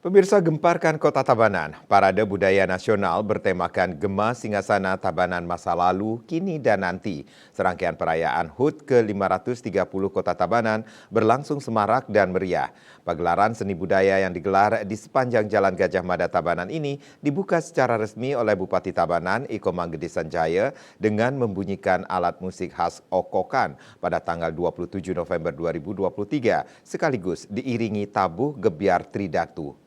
Pemirsa, gemparkan Kota Tabanan. Parade Budaya Nasional bertemakan Gema Singgasana Tabanan Masa Lalu, Kini dan Nanti. Serangkaian perayaan HUT ke-530 Kota Tabanan berlangsung semarak dan meriah. Pagelaran seni budaya yang digelar di sepanjang Jalan Gajah Mada Tabanan ini dibuka secara resmi oleh Bupati Tabanan, Iko Manggede Sanjaya, dengan membunyikan alat musik khas Okokan pada tanggal 27 November 2023, sekaligus diiringi tabuh gebiar tridatu.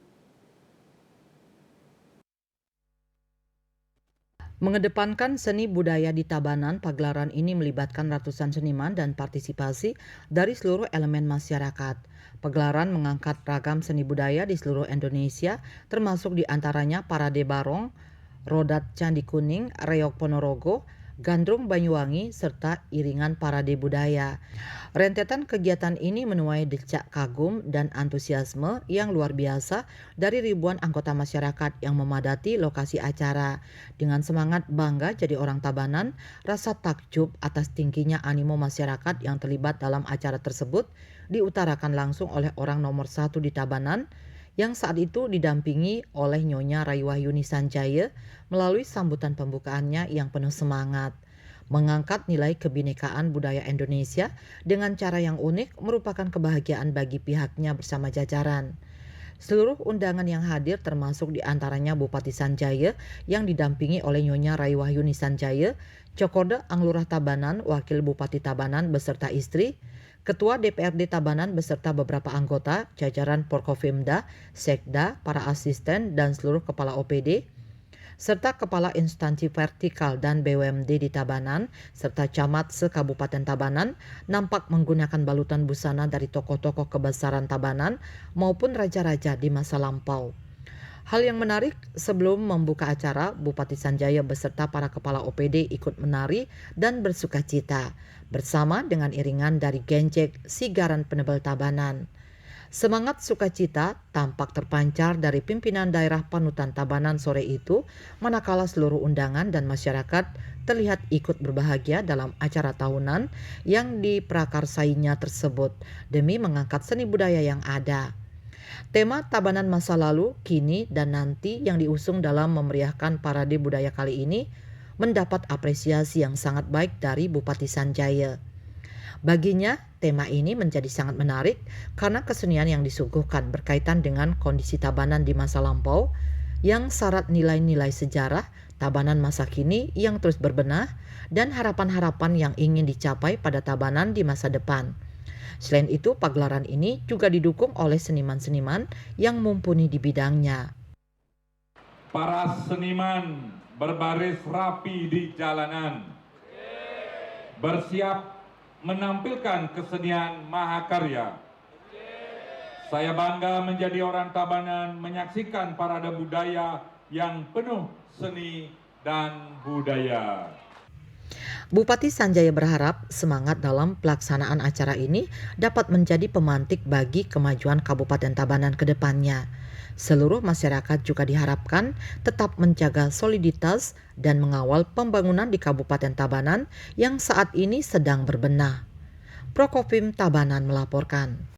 Mengedepankan seni budaya di Tabanan, pagelaran ini melibatkan ratusan seniman dan partisipasi dari seluruh elemen masyarakat. Pagelaran mengangkat ragam seni budaya di seluruh Indonesia, termasuk diantaranya Parade Barong, Rodat Candi Kuning, Reog Ponorogo, Gandrung Banyuwangi, serta iringan parade budaya. Rentetan kegiatan ini menuai decak kagum dan antusiasme yang luar biasa dari ribuan anggota masyarakat yang memadati lokasi acara. Dengan semangat bangga jadi orang Tabanan, rasa takjub atas tingginya animo masyarakat yang terlibat dalam acara tersebut diutarakan langsung oleh orang nomor satu di Tabanan, yang saat itu didampingi oleh Nyonya Raiwahyuni Sanjaya melalui sambutan pembukaannya yang penuh semangat. Mengangkat nilai kebinekaan budaya Indonesia dengan cara yang unik merupakan kebahagiaan bagi pihaknya bersama jajaran. Seluruh undangan yang hadir termasuk diantaranya Bupati Sanjaya yang didampingi oleh Nyonya Raiwahyuni Sanjaya, Cokorda Anglurah Tabanan, Wakil Bupati Tabanan beserta istri, Ketua DPRD Tabanan beserta beberapa anggota, jajaran Porkofimda, Sekda, para asisten dan seluruh kepala OPD, serta kepala instansi vertikal dan BUMD di Tabanan, serta camat se-Kabupaten Tabanan nampak menggunakan balutan busana dari tokoh-tokoh kebesaran Tabanan maupun raja-raja di masa lampau. Hal yang menarik, sebelum membuka acara, Bupati Sanjaya beserta para kepala OPD ikut menari dan bersukacita bersama dengan iringan dari Genjek Sigaran Penebel Tabanan. Semangat sukacita tampak terpancar dari pimpinan daerah Panutan Tabanan sore itu, manakala seluruh undangan dan masyarakat terlihat ikut berbahagia dalam acara tahunan yang diprakarsainya tersebut demi mengangkat seni budaya yang ada. Tema Tabanan Masa Lalu, Kini dan Nanti yang diusung dalam memeriahkan parade budaya kali ini mendapat apresiasi yang sangat baik dari Bupati Sanjaya. Baginya, tema ini menjadi sangat menarik karena kesenian yang disuguhkan berkaitan dengan kondisi Tabanan di masa lampau yang syarat nilai-nilai sejarah, Tabanan masa kini yang terus berbenah, dan harapan-harapan yang ingin dicapai pada Tabanan di masa depan. Selain itu, pagelaran ini juga didukung oleh seniman-seniman yang mumpuni di bidangnya. Para seniman berbaris rapi di jalanan, bersiap menampilkan kesenian mahakarya. Saya bangga menjadi orang Tabanan menyaksikan parade budaya yang penuh seni dan budaya. Bupati Sanjaya berharap semangat dalam pelaksanaan acara ini dapat menjadi pemantik bagi kemajuan Kabupaten Tabanan ke depannya. Seluruh masyarakat juga diharapkan tetap menjaga soliditas dan mengawal pembangunan di Kabupaten Tabanan yang saat ini sedang berbenah. Prokopim Tabanan melaporkan.